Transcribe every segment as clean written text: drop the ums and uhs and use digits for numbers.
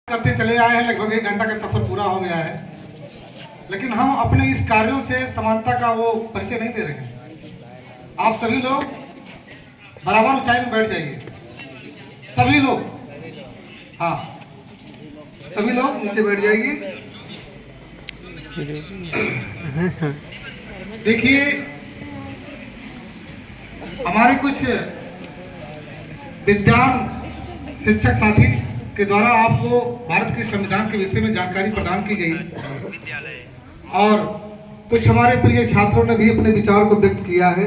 करते चले आए हैं। लगभग 1 घंटा का सफर पूरा हो गया है, लेकिन हम अपने इस कार्यों से समानता का वो परिचय नहीं दे रहे हैं। आप सभी लोग बराबर ऊंचाई में बैठ जाइए। सभी लोग, हाँ, सभी लोग नीचे बैठ जाइए। देखिए, हमारे कुछ विद्वान शिक्षक साथी के द्वारा आपको भारत के संविधान के विषय में जानकारी प्रदान की गई और कुछ हमारे प्रिय छात्रों ने भी अपने विचार को व्यक्त किया है।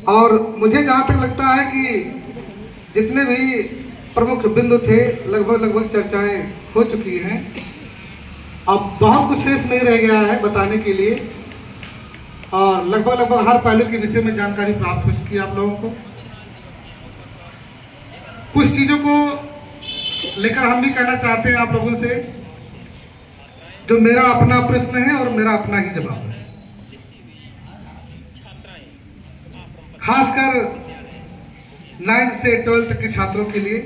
और मुझे जहाँ तक लगता है कि जितने भी प्रमुख बिंदु थे लगभग चर्चाएं हो चुकी हैं। अब बहुत कुछ शेष नहीं रह गया है बताने के लिए और लगभग हर पहलू के विषय में जानकारी प्राप्त हो चुकी है आप लोगों को। कुछ चीज़ों को लेकर हम भी कहना चाहते हैं आप लोगों से, जो मेरा अपना प्रश्न है और मेरा अपना ही जवाब है। खासकर 9th से 12th के छात्रों के लिए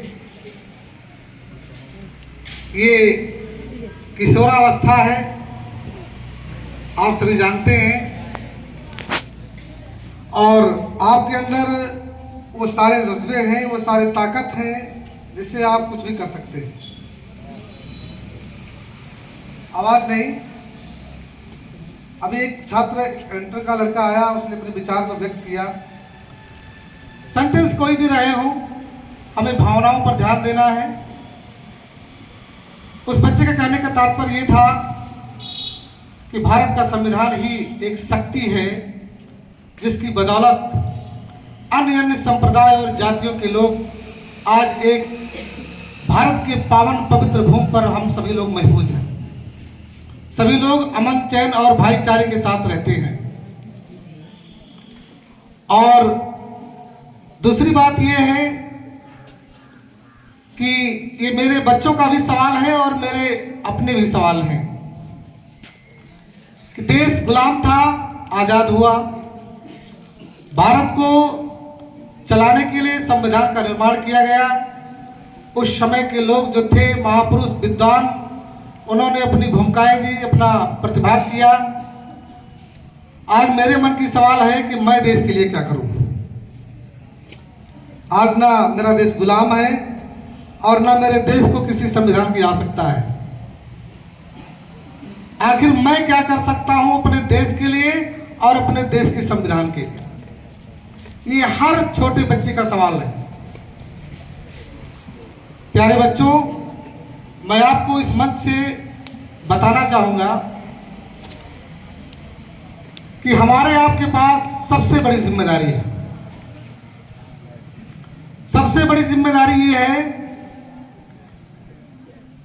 ये किशोरावस्था है, आप सभी जानते हैं, और आपके अंदर वो सारे जज्बे हैं, वो सारी ताकत है जिससे आप कुछ भी कर सकते हैं। आवाज नहीं। अभी एक छात्र इंटर का लड़का आया, उसने अपने विचार को व्यक्त किया। सेंटेंस कोई भी रहे हो, हमें भावनाओं पर ध्यान देना है। उस बच्चे का कहने का तात्पर्य ये था कि भारत का संविधान ही एक शक्ति है जिसकी बदौलत अन्य संप्रदाय और जातियों के लोग आज एक भारत के पावन पवित्र भूमि पर हम सभी लोग महफूज हैं। सभी लोग अमन चैन और भाईचारे के साथ रहते हैं। और दूसरी बात यह है कि ये मेरे बच्चों का भी सवाल है और मेरे अपने भी सवाल हैं कि देश गुलाम था, आजाद हुआ। भारत को चलाने के लिए संविधान का निर्माण किया गया। उस समय के लोग जो थे, महापुरुष विद्वान, उन्होंने अपनी भूमिकाएं दी, अपना प्रतिभाग किया। आज मेरे मन की सवाल है कि मैं देश के लिए क्या करूं। आज ना मेरा देश गुलाम है और ना मेरे देश को किसी संविधान की आवश्यकता है। आखिर मैं क्या कर सकता हूं अपने देश के लिए और अपने देश के संविधान के लिए? ये हर छोटे बच्चे का सवाल है। प्यारे बच्चों, मैं आपको इस मंच से बताना चाहूंगा कि हमारे आपके पास सबसे बड़ी जिम्मेदारी है। सबसे बड़ी जिम्मेदारी ये है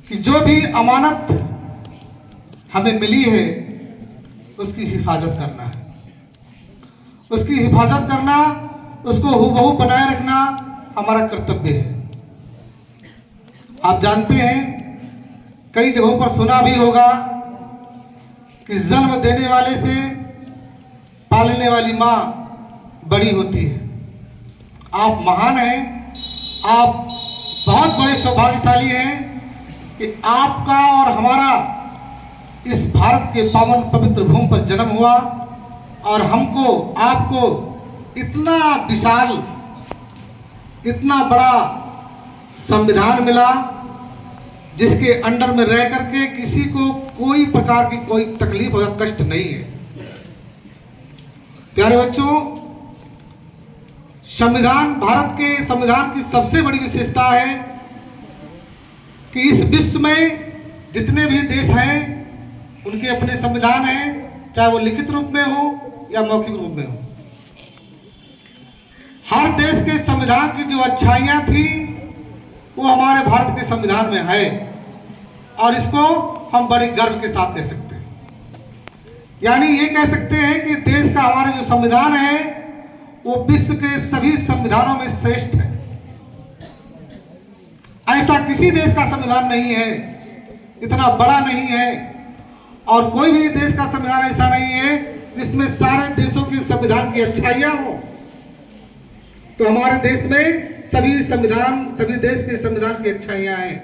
कि जो भी अमानत हमें मिली है उसकी हिफाजत करना है। उसकी हिफाजत करना, उसको हूबहू बनाए रखना हमारा कर्तव्य है। आप जानते हैं, कई जगहों पर सुना भी होगा कि जन्म देने वाले से पालने वाली मां बड़ी होती है। आप महान हैं, आप बहुत बड़े सौभाग्यशाली हैं कि आपका और हमारा इस भारत के पावन पवित्र भूमि पर जन्म हुआ और हमको, आपको इतना विशाल, इतना बड़ा संविधान मिला जिसके अंडर में रह करके किसी को कोई प्रकार की कोई तकलीफ या कष्ट नहीं है। प्यारे बच्चों, संविधान, भारत के संविधान की सबसे बड़ी विशेषता है कि इस विश्व में जितने भी देश हैं उनके अपने संविधान हैं, चाहे वो लिखित रूप में हो या मौखिक रूप में हो। हर देश के संविधान की जो अच्छाइयां थी वो हमारे भारत के संविधान में है और इसको हम बड़े गर्व के साथ कह सकते हैं। यानी ये कह सकते हैं कि देश का हमारा जो संविधान है वो विश्व के सभी संविधानों में श्रेष्ठ है। ऐसा किसी देश का संविधान नहीं है, इतना बड़ा नहीं है, और कोई भी देश का संविधान ऐसा नहीं है जिसमें सारे देशों की संविधान की अच्छाइयां हो। तो हमारे देश में सभी संविधान, सभी देश के संविधान की अच्छाइयां हैं।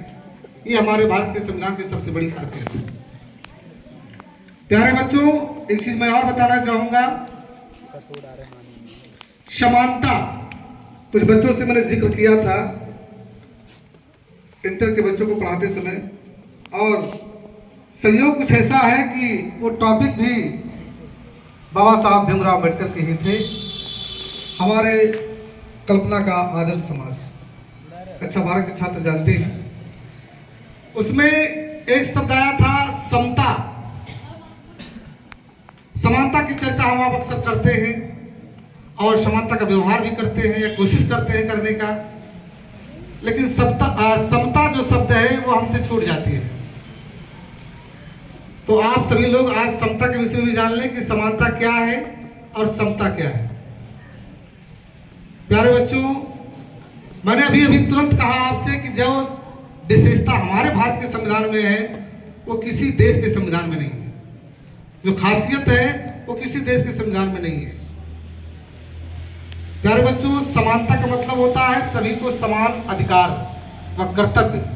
ये हमारे भारत के संविधान की सबसे बड़ी खासियत है। प्यारे बच्चों, एक चीज मैं और बताना चाहूंगा, समानता। कुछ बच्चों से मैंने जिक्र किया था इंटर के बच्चों को पढ़ाते समय, और संयोग कुछ ऐसा है कि वो टॉपिक भी बाबा साहब भीमराव अम्बेडकर के ही थे। हमारे कल्पना का आदर्श समाज, कक्षा 12 के छात्र जानते हैं। उसमें एक शब्द आया था समता। समानता की चर्चा हम आप अक्सर करते हैं और समानता का व्यवहार भी करते हैं या कोशिश करते हैं करने का, लेकिन समता जो शब्द है वो हमसे छूट जाती है। तो आप सभी लोग आज समता के विषय में भी जान लें कि समानता क्या है और समता क्या है। प्यारे बच्चों, मैंने अभी तुरंत कहा आपसे कि जो विशेषता हमारे भारत के संविधान में है वो किसी देश के संविधान में नहीं है। जो खासियत है वो किसी देश के संविधान में नहीं है। प्यारे बच्चों, समानता का मतलब होता है सभी को समान अधिकार व कर्तव्य।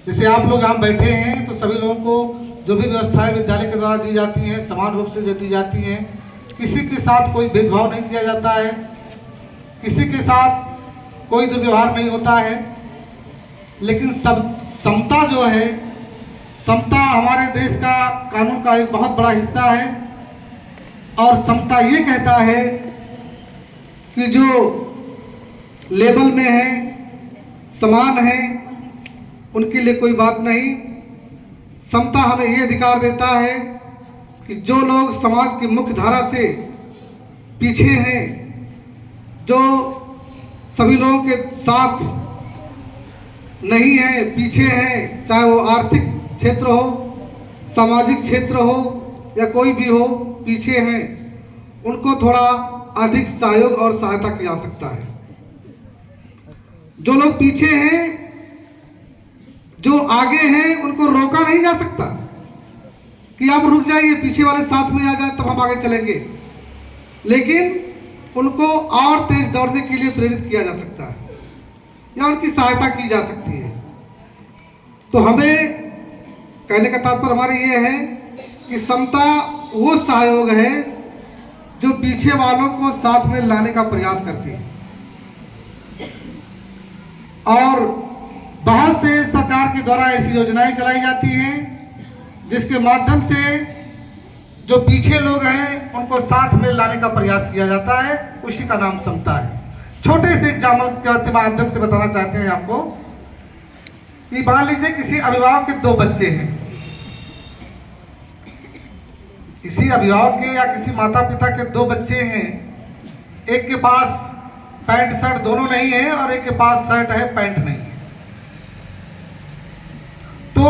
जैसे आप लोग यहाँ बैठे हैं तो सभी लोगों को जो भी व्यवस्थाएं विद्यालय के द्वारा दी जाती हैं समान रूप से दी जाती हैं। किसी के साथ कोई भेदभाव नहीं किया जाता है, किसी के साथ कोई दुर्व्यवहार नहीं होता है। लेकिन समता जो है, समता हमारे देश का कानून का एक बहुत बड़ा हिस्सा है। और समता ये कहता है कि जो लेवल में है, समान है, उनके लिए कोई बात नहीं। समता हमें ये अधिकार देता है कि जो लोग समाज की मुख्य धारा से पीछे हैं, जो सभी लोगों के साथ नहीं है, पीछे हैं, चाहे वो आर्थिक क्षेत्र हो, सामाजिक क्षेत्र हो या कोई भी हो, पीछे हैं, उनको थोड़ा अधिक सहयोग और सहायता की जा सकता है। जो लोग पीछे हैं, जो आगे हैं, उनको रोका नहीं जा सकता कि आप रुक जाइए, पीछे वाले साथ में आ जाए तब हम आगे चलेंगे। लेकिन उनको और तेज दौड़ने के लिए प्रेरित किया जा सकता है या उनकी सहायता की जा सकती है। तो हमें कहने का तात्पर्य हमारे ये है कि समता वो सहयोग है जो पीछे वालों को साथ में लाने का प्रयास करती है। और बहुत से सरकार के द्वारा ऐसी योजनाएं चलाई जाती हैं जिसके माध्यम से जो पीछे लोग हैं उनको साथ में लाने का प्रयास किया जाता है। उसी का नाम समता है। छोटे से एग्जाम्पल के माध्यम से बताना चाहते हैं आपको कि मान लीजिए किसी अभिभावक के 2 बच्चे हैं। किसी अभिभावक के या किसी माता पिता के 2 बच्चे हैं। एक के पास पैंट शर्ट दोनों नहीं है और एक के पास शर्ट है पैंट नहीं है। तो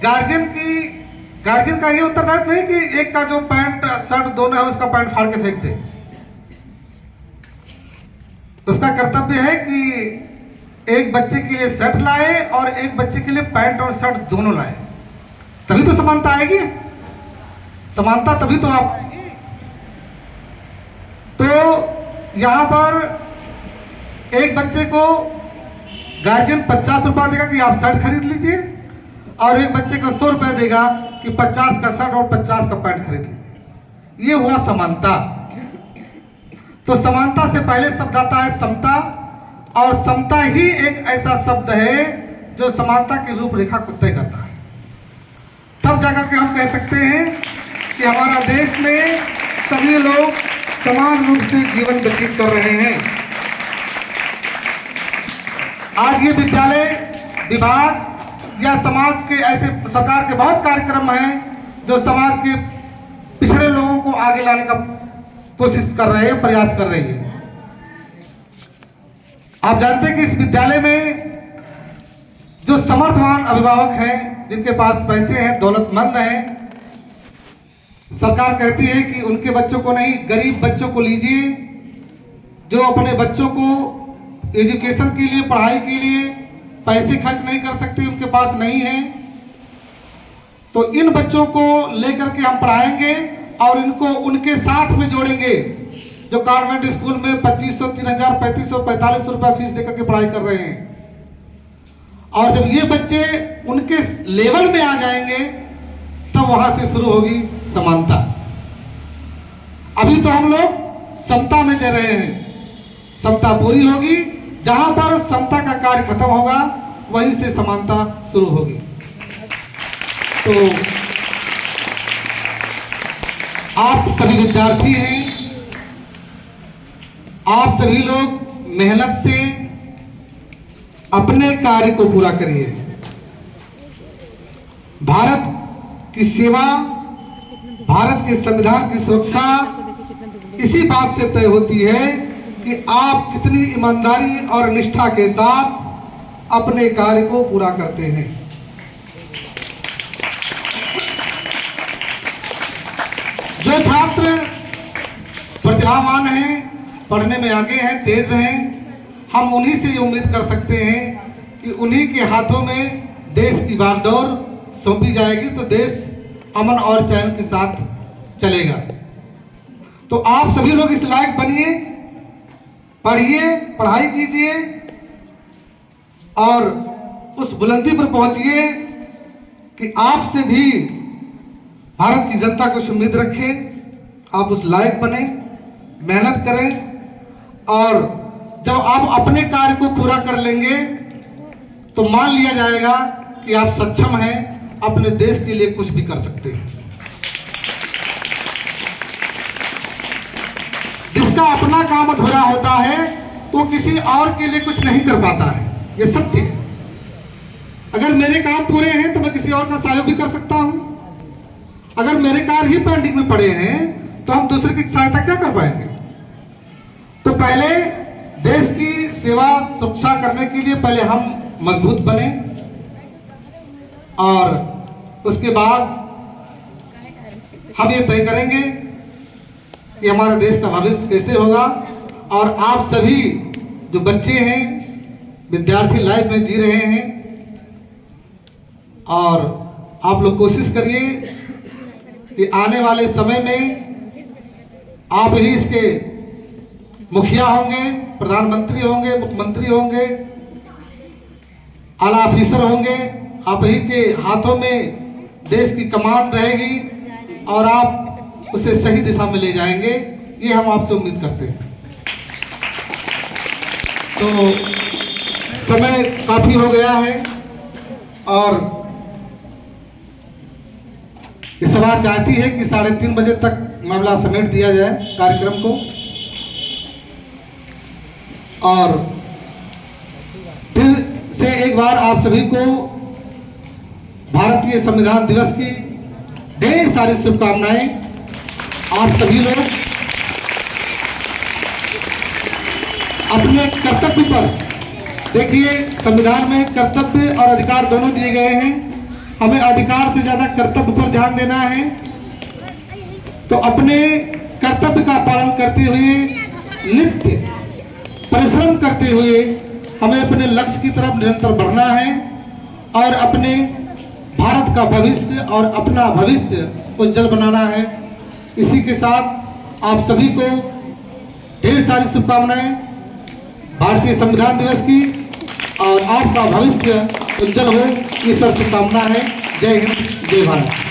गार्जियन का ये उत्तरदायित्व नहीं कि एक का जो पैंट शर्ट दोनों है उसका पैंट फाड़ के फेंक दे। उसका कर्तव्य है कि एक बच्चे के लिए शर्ट लाए और एक बच्चे के लिए पैंट और शर्ट दोनों लाए, तभी तो समानता आएगी। समानता तभी तो आप आएगी। तो यहां पर एक बच्चे को गार्जियन 50 रुपया देगा कि आप शर्ट खरीद लीजिए और एक बच्चे को 100 रुपया देगा कि 50 का शर्ट और 50 का पैंट खरीद लीजिए। ये हुआ समानता। तो समानता से पहले शब्द आता है समता, और समता ही एक ऐसा शब्द है जो समानता की रूपरेखा को तय करता है। तब जाकर के हम कह सकते हैं कि हमारा देश में सभी लोग समान रूप से जीवन व्यतीत कर रहे हैं। आज ये विद्यालय विभाग या समाज के ऐसे सरकार के बहुत कार्यक्रम हैं जो समाज के पिछड़े लोगों को आगे लाने का कोशिश कर रहे हैं, प्रयास कर रही है। आप जानते हैं कि इस विद्यालय में जो समर्थवान अभिभावक हैं, जिनके पास पैसे हैं, दौलतमंद हैं, सरकार कहती है कि उनके बच्चों को नहीं, गरीब बच्चों को लीजिए, जो अपने बच्चों को एजुकेशन के लिए, पढ़ाई के लिए पैसे खर्च नहीं कर सकते, उनके पास नहीं है। तो इन बच्चों को लेकर के हम पढ़ाएंगे और इनको उनके साथ में जोड़ेंगे जो कॉन्वेंट स्कूल में 2500, 3000, 3500, 4500 रुपया फीस देकर के पढ़ाई कर रहे हैं। और जब ये बच्चे उनके लेवल में आ जाएंगे तब वहां से शुरू होगी समानता। अभी तो हम लोग समता में चल रहे हैं, समता पूरी होगी, जहां पर समता का कार्य खत्म होगा वहीं से समानता शुरू होगी। तो आप सभी विद्यार्थी हैं, आप सभी लोग मेहनत से अपने कार्य को पूरा करिए। भारत की सेवा, भारत के संविधान की सुरक्षा इसी बात से तय होती है कि आप कितनी ईमानदारी और निष्ठा के साथ अपने कार्य को पूरा करते हैं। जो छात्र प्रतिभावान हैं, पढ़ने में आगे हैं, तेज हैं, हम उन्हीं से ये उम्मीद कर सकते हैं कि उन्हीं के हाथों में देश की बागडोर सौंपी जाएगी तो देश अमन और चैन के साथ चलेगा। तो आप सभी लोग इस लायक बनिए, पढ़िए, पढ़ाई कीजिए और उस बुलंदी पर पहुंचिए कि आपसे भी भारत की जनता कुछ उम्मीद रखे। आप उस लायक बने, मेहनत करें और जब आप अपने कार्य को पूरा कर लेंगे तो मान लिया जाएगा कि आप सक्षम हैं, अपने देश के लिए कुछ भी कर सकते हैं। जिसका अपना काम अधूरा होता है वो किसी और के लिए कुछ नहीं कर पाता है, ये सत्य है। अगर मेरे काम पूरे हैं तो मैं किसी और का सहयोग भी कर सकता हूं। अगर मेरे कार्य ही पेंडिंग में पड़े हैं तो हम दूसरे की सहायता क्या कर पाएंगे। तो पहले देश की सेवा सुरक्षा करने के लिए पहले हम मजबूत बने और उसके बाद हम ये तय करेंगे कि हमारे देश का भविष्य कैसे होगा। और आप सभी जो बच्चे हैं, विद्यार्थी लाइफ में जी रहे हैं, और आप लोग कोशिश करिए कि आने वाले समय में आप ही इसके मुखिया होंगे, प्रधानमंत्री होंगे, मुख्यमंत्री होंगे, आला ऑफिसर होंगे। आप ही के हाथों में देश की कमान रहेगी और आप उसे सही दिशा में ले जाएंगे, ये हम आपसे उम्मीद करते हैं। तो समय काफी हो गया है और ये सभा चाहती है कि 3:30 बजे तक मामला समेट दिया जाए कार्यक्रम को। और फिर से एक बार आप सभी को भारतीय संविधान दिवस की ढेर सारी शुभकामनाएं। आप सभी लोग अपने कर्तव्य पर, देखिए संविधान में कर्तव्य और अधिकार दोनों दिए गए हैं, हमें अधिकार से ज्यादा कर्तव्य पर ध्यान देना है। तो अपने कर्तव्य का पालन करते हुए, नित्य परिश्रम करते हुए हमें अपने लक्ष्य की तरफ निरंतर बढ़ना है और अपने भारत का भविष्य और अपना भविष्य उज्जवल बनाना है। इसी के साथ आप सभी को ढेर सारी शुभकामनाएं भारतीय संविधान दिवस की, और आपका भविष्य उज्जवल हो, ईश्वर की कामना है। जय हिंद, जय भारत।